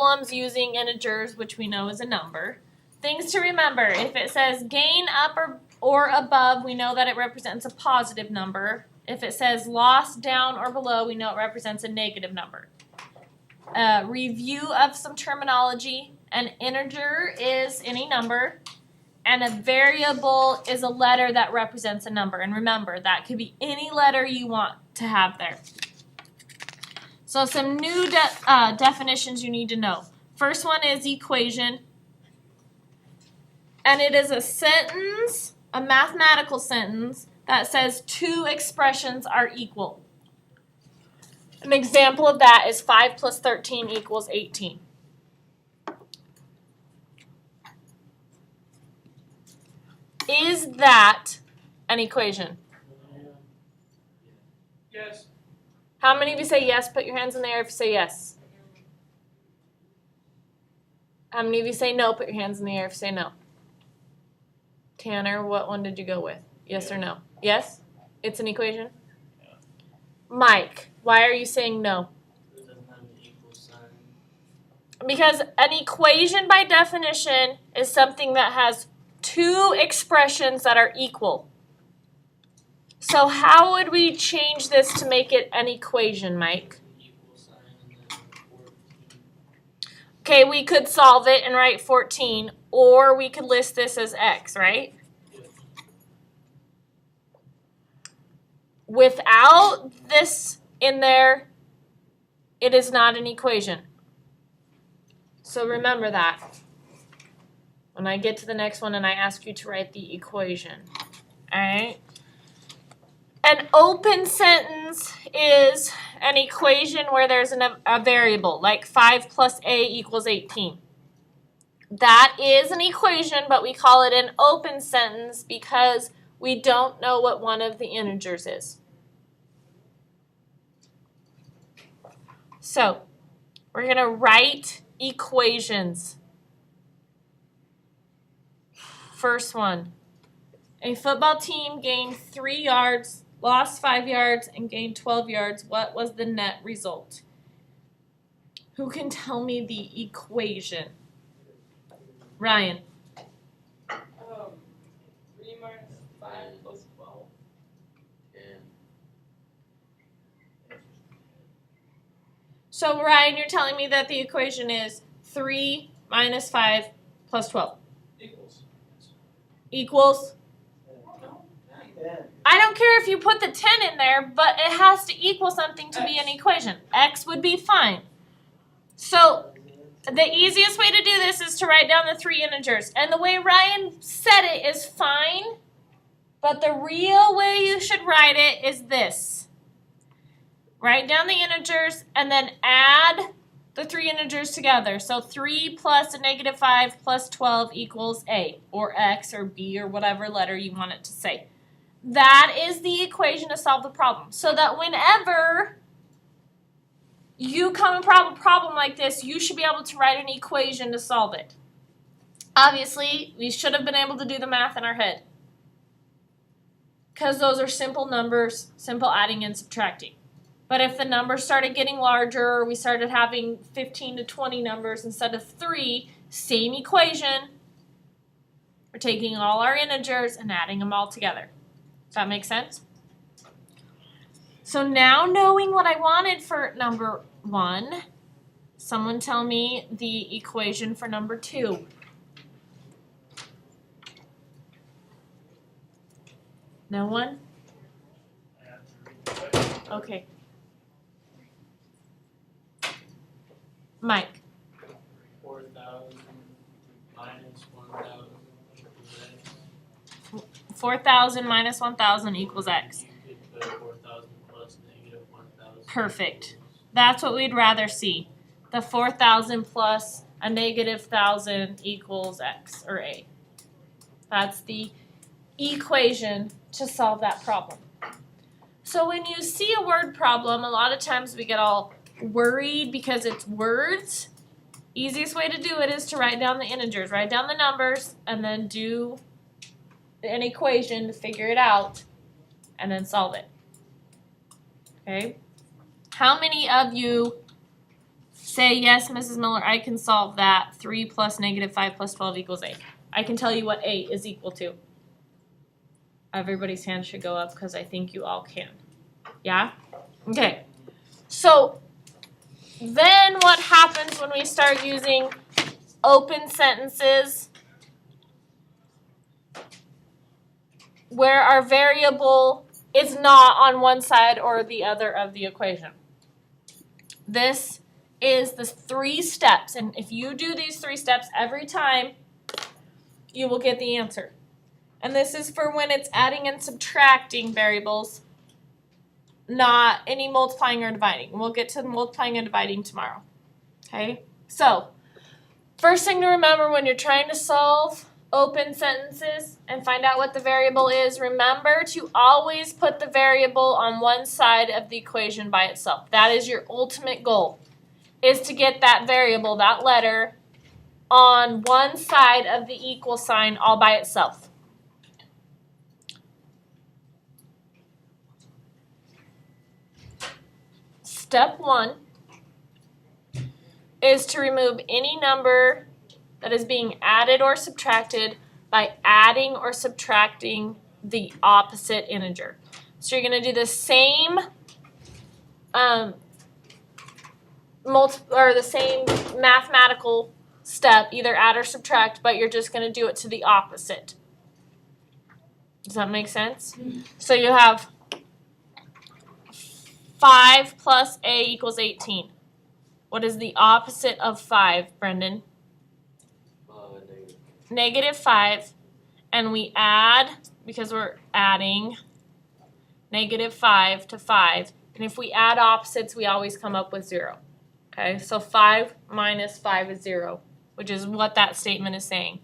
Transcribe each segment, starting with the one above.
problems using integers, which we know is a number. Things to remember, if it says gain up or above, we know that it represents a positive number. If it says loss down or below, we know it represents a negative number. Review of some terminology. An integer is any number, and a variable is a letter that represents a number. And remember, that could be any letter you want to have there. So some new definitions you need to know. First one is equation. And it is a sentence, a mathematical sentence, that says two expressions are equal. An example of that is 5 plus 13 equals 18. Is that an equation? Yes. How many of you say yes? Put your hands in the air if you say yes. How many of you say no? Put your hands in the air if you say no. Tanner, what one did you go with? Yes or no? Yes? It's an equation? Yeah. Mike, why are you saying no? It doesn't have an equal sign. Because an equation by definition is something that has two expressions that are equal. So how would we change this to make it an equation, Mike? Equal sign and then 14. Okay, we could solve it and write 14, or we could list this as x, right? Without this in there, it is not an equation. So remember that when I get to the next one and I ask you to write the equation. All right? An open sentence is an equation where there's a variable, like 5 plus a equals 18. That is an equation, but we call it an open sentence because we don't know what one of the integers is. So, we're going to write equations. First one. A football team gained 3 yards, lost 5 yards, and gained 12 yards. What was the net result? Who can tell me the equation? Ryan. 3 minus 5 plus 12. 10. So, Ryan, you're telling me that the equation is 3 minus 5 plus 12. Equals? I don't care if you put the 10 in there, but it has to equal something to be an equation. X would be fine. So, the easiest way to do this is to write down the 3 integers. And the way Ryan said it is fine, but the real way you should write it is this. Write down the integers and then add the 3 integers together. So 3 plus a negative 5 plus 12 equals A, or X, or B, or whatever letter you want it to say. That is the equation to solve the problem. So that whenever you come across a problem like this, you should be able to write an equation to solve it. Obviously, we should have been able to do the math in our head, because those are simple numbers, simple adding and subtracting. But if the numbers started getting larger, or we started having 15 to 20 numbers instead of 3, same equation. We're taking all our integers and adding them all together. Does that make sense? So now knowing what I wanted for number 1, someone tell me the equation for number 2. No one? Okay. Mike. 4,000 minus 1,000 equals X. 4,000 minus 1,000 equals X. You could put 4,000 plus negative 1,000. Perfect. That's what we'd rather see. The 4,000 plus a negative 1,000 equals X, or A. That's the equation to solve that problem. So when you see a word problem, a lot of times we get all worried because it's words. Easiest way to do it is to write down the integers, write down the numbers, and then do an equation to figure it out, and then solve it. Okay? How many of you say, yes, Mrs. Miller, I can solve that. 3 plus negative 5 plus 12 equals 8. I can tell you what 8 is equal to. Everybody's hand should go up because I think you all can. Yeah? Okay. So then what happens when we start using open sentences where our variable is not on one side or the other of the equation? This is the 3 steps, and if you do these 3 steps every time, you will get the answer. And this is for when it's adding and subtracting variables, not any multiplying or dividing. We'll get to multiplying and dividing tomorrow. Okay? So, first thing to remember when you're trying to solve open sentences and find out what the variable is, remember to always put the variable on one side of the equation by itself. That is your ultimate goal, is to get that variable, that letter, on one side of the equal sign all by itself. Step 1 is to remove any number that is being added or subtracted by adding or subtracting the opposite integer. So you're going to do the same the same mathematical step, either add or subtract, but you're just going to do it to the opposite. Does that make sense? So you have 5 plus a equals 18. What is the opposite of 5, Brendan? Negative 5. And we add, because we're adding, negative 5 to 5. And if we add opposites, we always come up with 0. Okay, so 5 minus 5 is 0, which is what that statement is saying.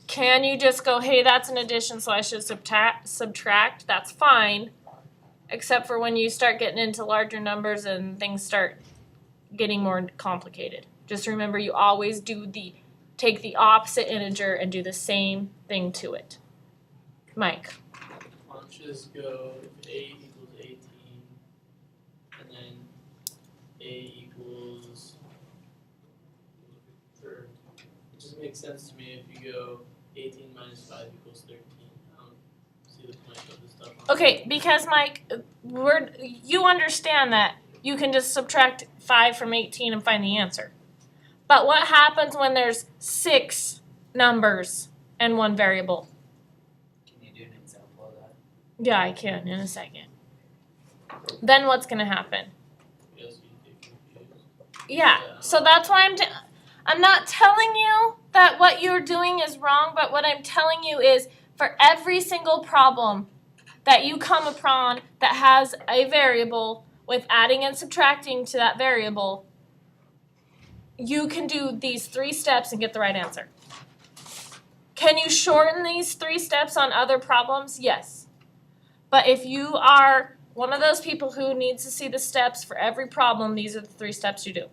Can you just go, hey, that's an addition, so I should subtract? That's fine, except for when you start getting into larger numbers and things start getting more complicated. Just remember, you always take the opposite integer and do the same thing to it. Mike. Let's just go if a equals 18, and then a equals, or it just makes sense to me if you go 18 minus 5 equals 13. I don't see the point of this stuff. Okay, because Mike, you understand that you can just subtract 5 from 18 and find the answer. But what happens when there's 6 numbers and 1 variable? Can you do an example of that? Yeah, I can in a second. Then what's going to happen? Yes, you get confused. Yeah, so that's why I'm not telling you that what you're doing is wrong, but what I'm telling you is for every single problem that you come upon that has a variable with adding and subtracting to that variable, you can do these 3 steps and get the right answer. Can you shorten these 3 steps on other problems? Yes. But if you are one of those people who needs to see the steps for every problem, these are the 3 steps you do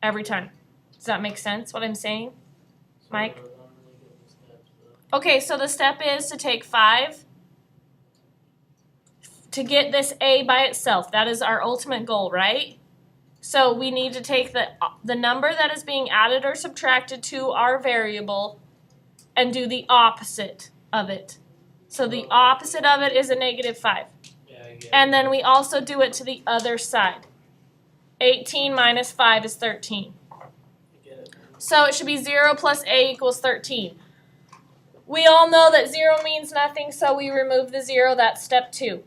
every time. Does that make sense, what I'm saying? Mike? So I don't really get the steps, though. Okay, so the step is to take 5 to get this a by itself. That is our ultimate goal, right? So we need to take the number that is being added or subtracted to our variable and do the opposite of it. So the opposite of it is a negative 5. Yeah, I get And then we also do it to the other side. 18 minus 5 is 13. I get it. So it should be 0 plus a equals 13. We all know that 0 means nothing, so we remove the 0. That's step 2.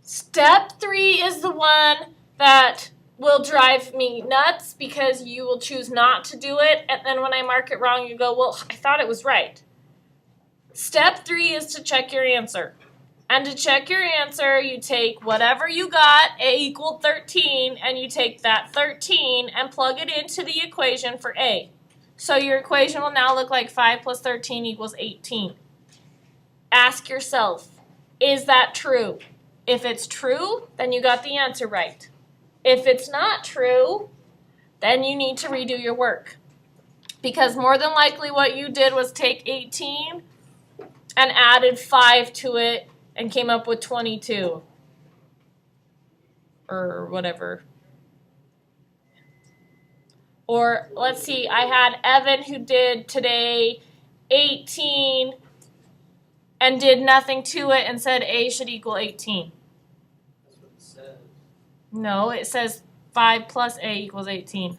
Step 3 is the one that will drive me nuts because you will choose not to do it, and then when I mark it wrong, you go, well, I thought it was right. Step 3 is to check your answer. And to check your answer, you take whatever you got, a equaled 13, and you take that 13 and plug it into the equation for a. So your equation will now look like 5 plus 13 equals 18. Ask yourself, is that true? If it's true, then you got the answer right. If it's not true, then you need to redo your work. Because more than likely what you did was take 18 and added 5 to it and came up with 22. Or whatever. Or let's see, I had Evan who did today 18 and did nothing to it and said A should equal 18. That's what it says. No, it says 5 plus A equals 18.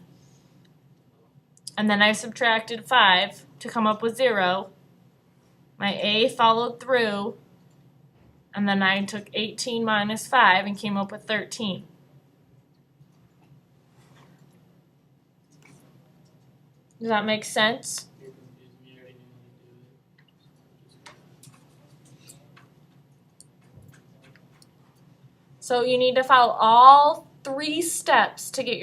And then I subtracted 5 to come up with 0. My A followed through. And then I took 18 minus 5 and came up with 13. Does that make sense? You're confusing me. I already knew how to do it. So you need to follow all 3 steps to get your